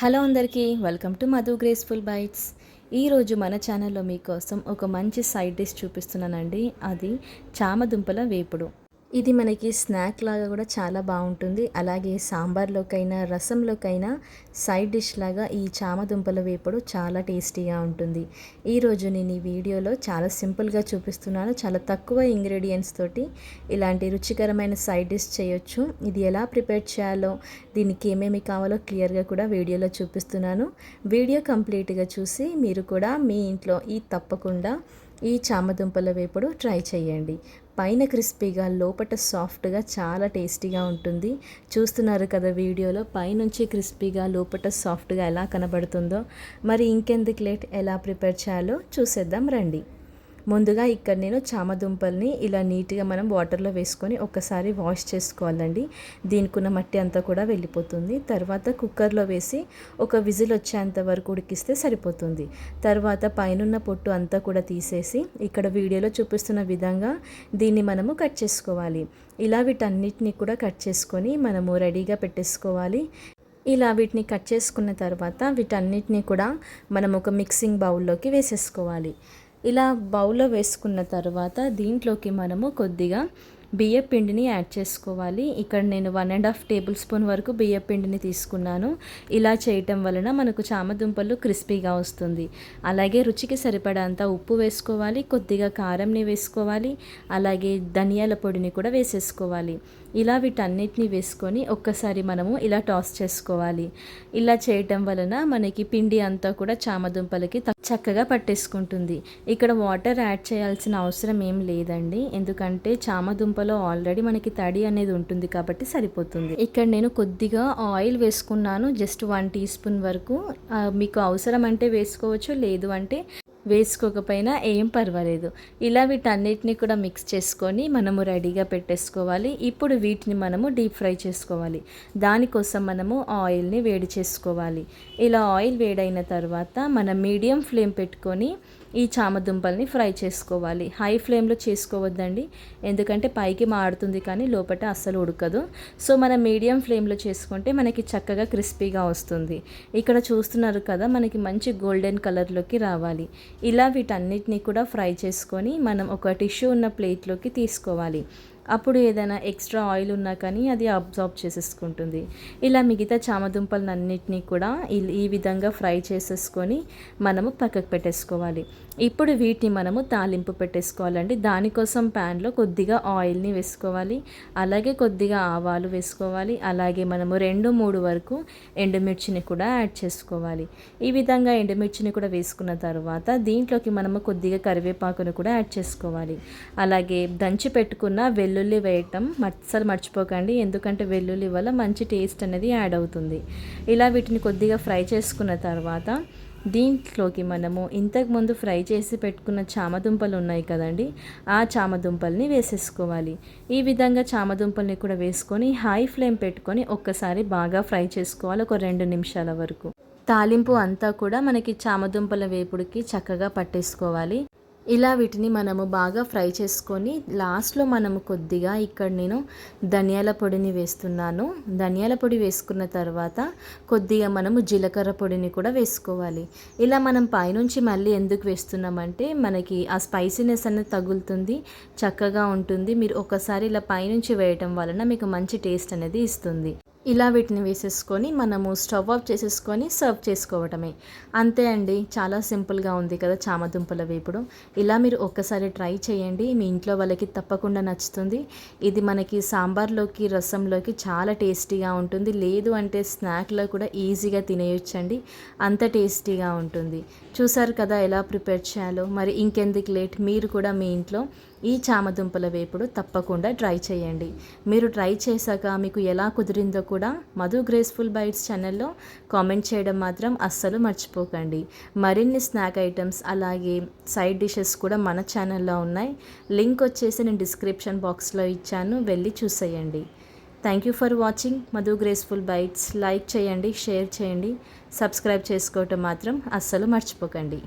Hello అందరికీ welcome to Madhu graceful bytes. ఈరోజు మన ఛానల్లో మీకోసం ఒక మంచి సైడ్ డిష్ చూపిస్తున్నానండి. అది చామదుంపల వేపుడు. ఇది మనకి స్నాక్ లాగా కూడా చాలా బాగుంటుంది. అలాగే సాంబార్లోకైనా రసంలోకైనా సైడ్ డిష్ లాగా ఈ చామదుంపల వేపుడు చాలా టేస్టీగా ఉంటుంది. ఈరోజు నేను ఈ వీడియోలో చాలా సింపుల్గా చూపిస్తున్నాను. చాలా తక్కువ ఇంగ్రీడియంట్స్ తోటి ఇలాంటి రుచికరమైన సైడ్ డిష్ చేయొచ్చు. ఇది ఎలా ప్రిపేర్ చేయాలో, దీనికి ఏమేమి కావాలో క్లియర్గా కూడా వీడియోలో చూపిస్తున్నాను. వీడియో కంప్లీట్గా చూసి మీరు కూడా మీ ఇంట్లో తప్పకుండా ఈ చామదుంపల వేపుడు ట్రై చేయండి. పైన క్రిస్పీగా లోపల సాఫ్ట్గా చాలా టేస్టీగా ఉంటుంది. చూస్తున్నారు కదా వీడియోలో, పైనుంచి క్రిస్పీగా లోపల సాఫ్ట్గా ఎలా కనబడుతుందో. మరి ఇంకెందుకు లేట్, ఎలా ప్రిపేర్ చేయాలో చూసేద్దాం రండి. ముందుగా ఇక్కడ నేను చామదుంపల్ని ఇలా నీట్గా మనం వాటర్లో వేసుకొని ఒక్కసారి వాష్ చేసుకోవాలండి. దీనికి ఉన్న మట్టి అంతా కూడా వెళ్ళిపోతుంది. తర్వాత కుక్కర్లో వేసి ఒక విజిల్ వచ్చేంత వరకు ఉడికిస్తే సరిపోతుంది. తర్వాత పైనున్న పొట్టు అంతా కూడా తీసేసి ఇక్కడ వీడియోలో చూపిస్తున్న విధంగా దీన్ని మనము కట్ చేసుకోవాలి. ఇలా వీటన్నిటిని కూడా కట్ చేసుకొని మనము రెడీగా పెట్టేసుకోవాలి. ఇలా వీటిని కట్ చేసుకున్న తర్వాత వీటన్నిటిని కూడా మనం ఒక మిక్సింగ్ బౌల్లోకి వేసేసుకోవాలి. ఇలా బౌల్లో వేసుకున్న తర్వాత దీంట్లోకి మనము కొద్దిగా బియ్యం పిండిని యాడ్ చేసుకోవాలి. ఇక్కడ నేను 1.5 టేబుల్ స్పూన్ వరకు బియ్యం పిండిని తీసుకున్నాను. ఇలా చేయటం వలన మనకు చామదుంపలు క్రిస్పీగా వస్తుంది. అలాగే రుచికి సరిపడంత ఉప్పు వేసుకోవాలి, కొద్దిగా కారంని వేసుకోవాలి, అలాగే ధనియాల పొడిని కూడా వేసేసుకోవాలి. ఇలా వీటన్నిటిని వేసుకొని ఒక్కసారి మనము ఇలా టాస్ చేసుకోవాలి. ఇలా చేయటం వలన మనకి పిండి అంతా కూడా చామదుంపలకి చక్కగా పట్టేసుకుంటుంది. ఇక్కడ వాటర్ యాడ్ చేయాల్సిన అవసరం ఏం లేదండి, ఎందుకంటే చామదుంపలో ఆల్రెడీ మనకి తడి అనేది ఉంటుంది కాబట్టి సరిపోతుంది. ఇక్కడ నేను కొద్దిగా ఆయిల్ వేసుకున్నాను, జస్ట్ 1 టీ స్పూన్ వరకు. మీకు అవసరం అంటే వేసుకోవచ్చు, లేదు అంటే వేసుకోకపోయినా ఏం పర్వాలేదు. ఇలా వీటన్నిటిని కూడా మిక్స్ చేసుకొని మనము రెడీగా పెట్టేసుకోవాలి. ఇప్పుడు వీటిని మనము డీప్ ఫ్రై చేసుకోవాలి. దానికోసం మనము ఆయిల్ని వేడి చేసుకోవాలి. ఇలా ఆయిల్ వేడైన తర్వాత మనం మీడియం ఫ్లేమ్ పెట్టుకొని ఈ చామదుంపల్ని ఫ్రై చేసుకోవాలి. హై ఫ్లేమ్లో చేసుకోవద్దండి, ఎందుకంటే పైకి మాడుతుంది కానీ లోపల అస్సలు ఉడకదు. సో మనం మీడియం ఫ్లేమ్లో చేసుకుంటే మనకి చక్కగా క్రిస్పీగా వస్తుంది. ఇక్కడ చూస్తున్నారు కదా, మనకి మంచి గోల్డెన్ కలర్లోకి రావాలి. ఇలా వీటన్నిటిని కూడా ఫ్రై చేసుకొని మనం ఒక టిష్యూ ఉన్న ప్లేట్లోకి తీసుకోవాలి. అప్పుడు ఏదైనా ఎక్స్ట్రా ఆయిల్ ఉన్నా కానీ అది అబ్జార్బ్ చేసేసుకుంటుంది. ఇలా మిగతా చామదుంపలన్నిటినీ కూడా ఈ విధంగా ఫ్రై చేసేసుకొని మనము పక్కకు పెట్టేసుకోవాలి. ఇప్పుడు వీటిని మనము తాలింపు పెట్టేసుకోవాలండి. దానికోసం ప్యాన్లో కొద్దిగా ఆయిల్ని వేసుకోవాలి, అలాగే కొద్దిగా ఆవాలు వేసుకోవాలి, అలాగే మనము 2-3 వరకు ఎండుమిర్చిని కూడా యాడ్ చేసుకోవాలి. ఈ విధంగా ఎండుమిర్చిని కూడా వేసుకున్న తర్వాత దీంట్లోకి మనము కొద్దిగా కరివేపాకును కూడా యాడ్ చేసుకోవాలి. అలాగే దంచి పెట్టుకున్న వెల్లుల్లి వేయటం అస్సలు మర్చిపోకండి, ఎందుకంటే వెల్లుల్లి వల్ల మంచి టేస్ట్ అనేది యాడ్ అవుతుంది. ఇలా వీటిని కొద్దిగా ఫ్రై చేసుకున్న తర్వాత దీంట్లోకి మనము ఇంతకుముందు ఫ్రై చేసి పెట్టుకున్న చామదుంపలు ఉన్నాయి కదండి, ఆ చామదుంపల్ని వేసేసుకోవాలి. ఈ విధంగా చామదుంపల్ని కూడా వేసుకొని హై ఫ్లేమ్ పెట్టుకొని ఒక్కసారి బాగా ఫ్రై చేసుకోవాలి, ఒక 2 నిమిషాల వరకు. తాలింపు అంతా కూడా మనకి చామదుంపల వేపుడికి చక్కగా పట్టేసుకోవాలి. ఇలా వీటిని మనము బాగా ఫ్రై చేసుకొని లాస్ట్లో మనము కొద్దిగా ఇక్కడ నేను ధనియాల పొడిని వేస్తున్నాను. ధనియాల పొడి వేసుకున్న తర్వాత కొద్దిగా మనము జీలకర్ర పొడిని కూడా వేసుకోవాలి. ఇలా మనం పైనుంచి మళ్ళీ ఎందుకు వేస్తున్నామంటే మనకి ఆ స్పైసీనెస్ అనేది తగులుతుంది, చక్కగా ఉంటుంది. మీరు ఒకసారి ఇలా పైనుంచి వేయటం వలన మీకు మంచి టేస్ట్ అనేది ఇస్తుంది. ఇలా వీటిని వేసేసుకొని మనము స్టవ్ ఆఫ్ చేసేసుకొని సర్వ్ చేసుకోవటమే. అంతే అండి, చాలా సింపుల్గా ఉంది కదా చామదుంపల వేపుడు. ఇలా మీరు ఒక్కసారి ట్రై చేయండి, మీ ఇంట్లో వాళ్ళకి తప్పకుండా నచ్చుతుంది. ఇది మనకి సాంబార్లోకి రసంలోకి చాలా టేస్టీగా ఉంటుంది, లేదు అంటే స్నాక్లో కూడా ఈజీగా తినేయొచ్చండి, అంత టేస్టీగా ఉంటుంది. చూసారు కదా ఎలా ప్రిపేర్ చేయాలో. మరి ఇంకెందుకు లేట్, మీరు కూడా మీ ఇంట్లో ఈ చామదుంపల వేపుడు తప్పకుండా ట్రై చేయండి. మీరు ట్రై చేశాక మీకు ఎలా కుదిరిందో కూడా మధు గ్రేస్ఫుల్ బైట్స్ ఛానల్లో కామెంట్ చేయడం మాత్రం అస్సలు మర్చిపోకండి. మరిన్ని స్నాక్ ఐటమ్స్ అలాగే సైడ్ డిషెస్ కూడా మన ఛానల్లో ఉన్నాయి. లింక్ వచ్చేసి నేను డిస్క్రిప్షన్ బాక్స్లో ఇచ్చాను, వెళ్ళి చూసేయండి. Thank you for watching Madhu graceful bytes. Like చేయండి, షేర్ చేయండి, సబ్స్క్రైబ్ చేసుకోవటం మాత్రం అస్సలు మర్చిపోకండి.